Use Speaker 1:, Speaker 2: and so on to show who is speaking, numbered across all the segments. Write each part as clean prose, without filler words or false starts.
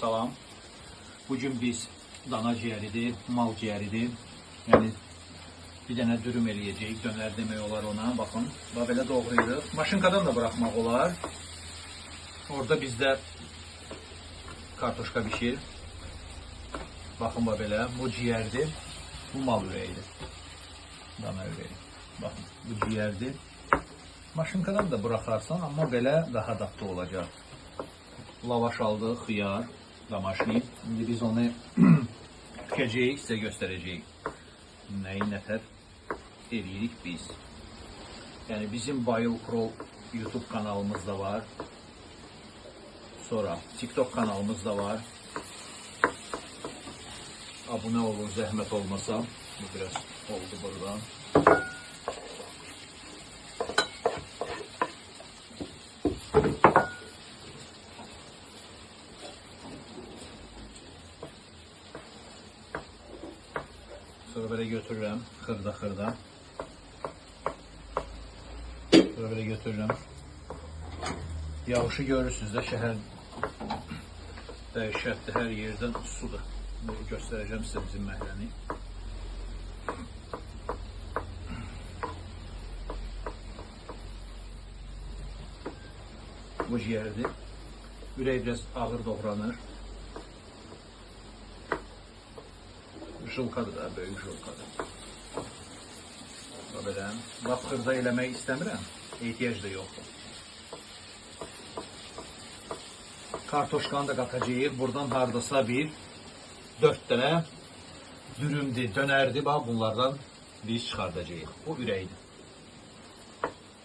Speaker 1: Salam. Bugün biz dana ciyəridir, mal ciyəridir. Yəni bir dənə dürüm eləyəcəyik, dönər demək olar ona. Baxın, belə doğrayırıq. Maşınkadan da buraxmaq olar. Orada bizdə kartoşka bişir. Baxın, belə, bu ciyərdir, bu mal ürəyidir. Dana ürəyi. Baxın, bu ciyərdir. Maşınkadan da buraxarsan, amma belə daha dadlı olacaq. Lavaş aldıq, xiyar, damaşnik. İndi biz onu tikəcəyik, sizə göstərəcəyik. Nəyi nətər eləyirik biz. Yəni bizim Bayıl Pro YouTube kanalımız da var. Sonra TikTok kanalımız da var. Abunə olun, zəhmət olmasa. Bu biraz oldu buradan. Sonra belə götürürəm, xırda. Sonra belə götürürəm. Yağışı görürsünüz də, şəhər dəhşətdir, hər yerdən sudur. Göstərəcəm sizə bizim məhləni. Bu ciyərdir. Ürək biraz ağır doğranır. Jılkadır da, böyük jılkadır. Belə, bax, xırda eləmək istəmirəm, ehtiyac da yoxdur. Kartoşkanı da qatacağıq, buradan hardasa bir 4 dənə dürümdür, dönərdir, bax, bunlardan biz çıxardacağıq. Bu ürəkdir.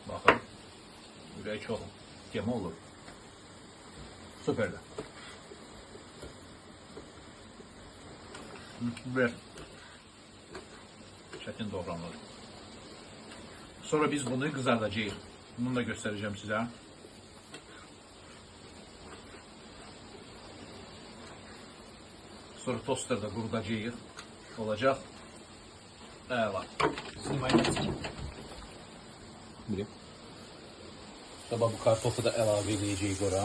Speaker 1: Baxın, ürək çox yemə olur. Süperdir. Biraz çətin doğranılır. Sonra biz bunu qızardacağıq. Bunu da göstərəcəm sizə. Sonra tosterda qurudacağıq. Olacaq. Əla. Sabah bu kartofu da əlavə edəcəyik ora.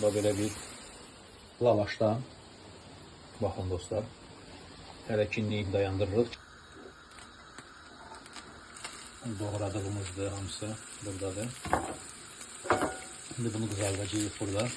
Speaker 1: Belə bir lavaşdan. Baxın dostlar. Hələ kinliyini dayandırırıq. Doğradığımızdır hamısı buradadır. Şimdi bunu qızardacağıq burada.